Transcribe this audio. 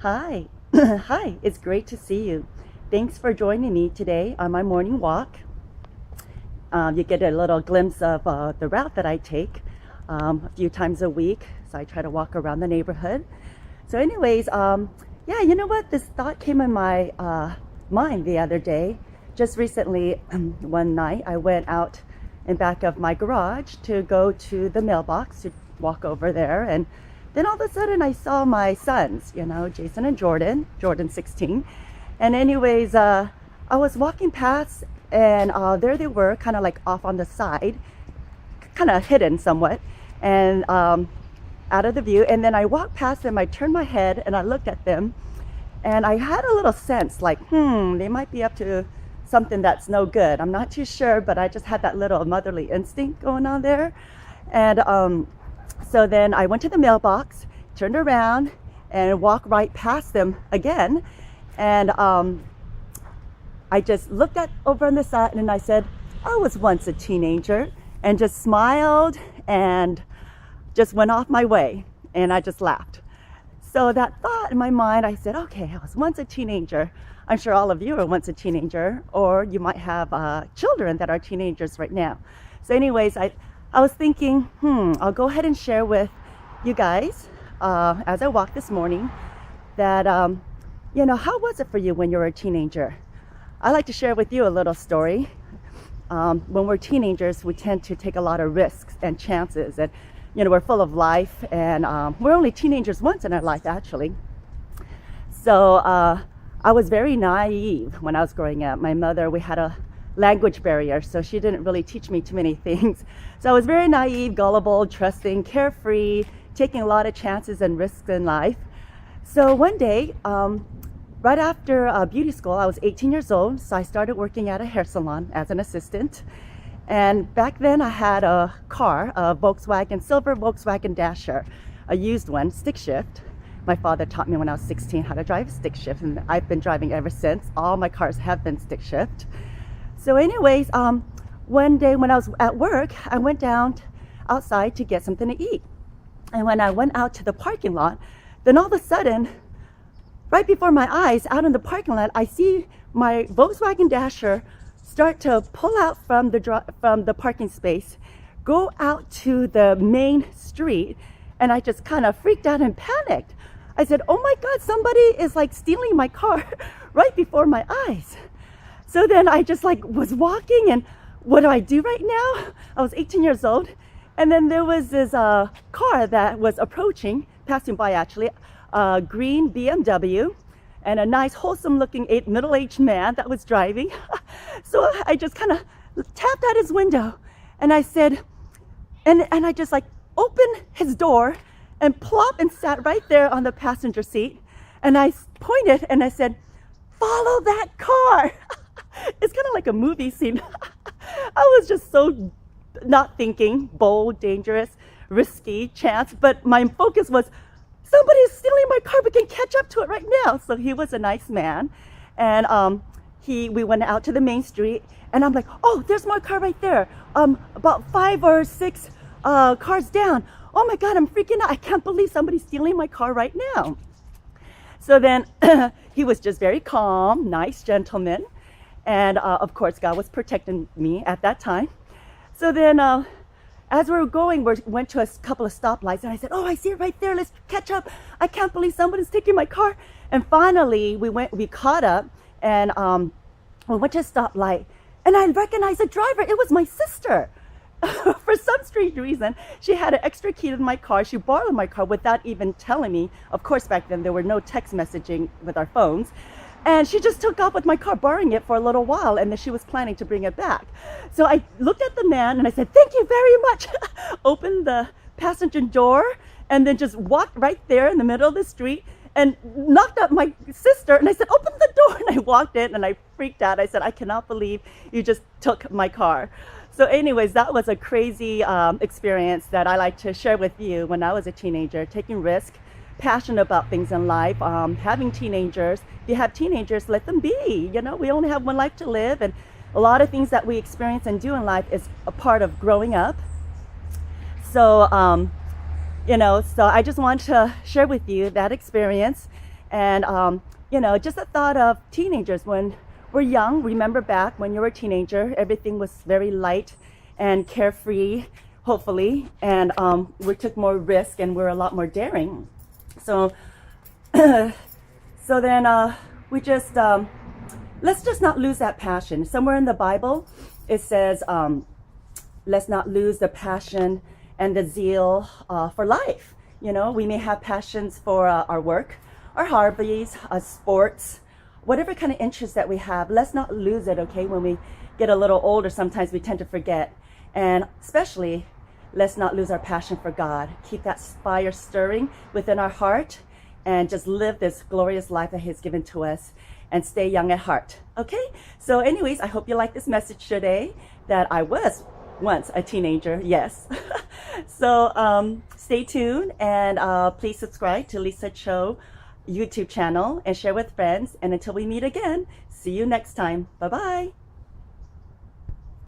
Hi. Hi, it's great to see you. Thanks for joining me today on my morning walk. You get a little glimpse of the route that I take a few times a week. So I try to walk around the neighborhood. So, anyways, yeah, you know what? This thought came in my mind the other day. Just recently, one night, I went out in back of my garage to go to the mailbox to walk over there. And then all of a sudden, I saw my sons, Jason and Jordan, Jordan 16. And anyways, I was walking past, and there they were, kind of like off on the side, kind of hidden somewhat, and out of the view. And then I walked past them, I turned my head, and I looked at them, and I had a little sense like, they might be up to something that's no good. I'm not too sure, but I just had that little motherly instinct going on there. And so then I went to the mailbox, turned around, and walked right past them again. And I just looked at over on the side, and I said, I was once a teenager, and just smiled and just went off my way. And I just laughed. So that thought in my mind, I said, okay, I was once a teenager. I'm sure all of you were once a teenager, or you might have children that are teenagers right now. So anyways, I was thinking, I'll go ahead and share with you guys as I walked this morning that, how was it for you when you were a teenager? I like to share with you a little story. When we're teenagers, we tend to take a lot of risks and chances, and we're full of life, and we're only teenagers once in our life, actually. So I was very naive when I was growing up. My mother, we had a language barrier, so she didn't really teach me too many things. So I was very naive, gullible, trusting, carefree, taking a lot of chances and risks in life. So one day, right after beauty school, I was 18 years old, so I started working at a hair salon as an assistant. And back then I had a car, a Volkswagen, silver Volkswagen Dasher, a used one, stick shift. My father taught me when I was 16 how to drive stick shift, and I've been driving ever since. All my cars have been stick shift. So anyways, one day when I was at work, I went down outside to get something to eat. And when I went out to the parking lot, then all of a sudden, right before my eyes, out in the parking lot, I see my Volkswagen Dasher start to pull out from the parking space, go out to the main street, and I just kind of freaked out and panicked. I said, oh my God, somebody is like stealing my car right before my eyes. So then I just was walking, and what do I do right now? I was 18 years old. And then there was this car that was approaching, passing by actually, a green BMW, and a nice wholesome looking middle-aged man that was driving. So I just kind of tapped at his window, and I said, and I just opened his door and plop and sat right there on the passenger seat. And I pointed and I said, follow that car. It's kind of like a movie scene. I was just so not thinking, bold, dangerous, risky, chance, but my focus was, somebody's stealing my car, we can catch up to it right now. So he was a nice man. And we went out to the main street, and I'm like, oh, there's my car right there. About 5 or 6 cars down. Oh my God, I'm freaking out. I can't believe somebody's stealing my car right now. So then he was just very calm, nice gentleman. And of course, God was protecting me at that time. So then as we were going, we went to a couple of stoplights, and I said, oh, I see it right there. Let's catch up. I can't believe somebody's taking my car. And finally, we caught up, and we went to a stoplight, and I recognized the driver. It was my sister. For some strange reason, she had an extra key to my car. She borrowed my car without even telling me. Of course, back then, there were no text messaging with our phones. And she just took off with my car, borrowing it for a little while, and then she was planning to bring it back. So I looked at the man, and I said, thank you very much. Opened the passenger door, and then just walked right there in the middle of the street and knocked up my sister. And I said, open the door. And I walked in, and I freaked out. I said, I cannot believe you just took my car. So anyways, that was a crazy experience that I like to share with you when I was a teenager, taking risk, passionate about things in life, having teenagers. If you have teenagers, let them be. We only have one life to live, and a lot of things that we experience and do in life is a part of growing up. So, so I just want to share with you that experience. And, you know, just the thought of teenagers when we're young. Remember back when you were a teenager, everything was very light and carefree, hopefully. And we took more risk and we're a lot more daring. So, so then we just, let's just not lose that passion. Somewhere in the Bible, it says, let's not lose the passion and the zeal for life. You know, we may have passions for our work, our hobbies, sports, whatever kind of interest that we have. Let's not lose it, okay? When we get a little older, sometimes we tend to forget. And especially, let's not lose our passion for God. Keep that fire stirring within our heart and just live this glorious life that He's given to us and stay young at heart. Okay? So anyways, I hope you like this message today, that I was once a teenager, yes. So stay tuned and please subscribe to Lisa Cho YouTube channel and share with friends. And until we meet again, see you next time. Bye-bye.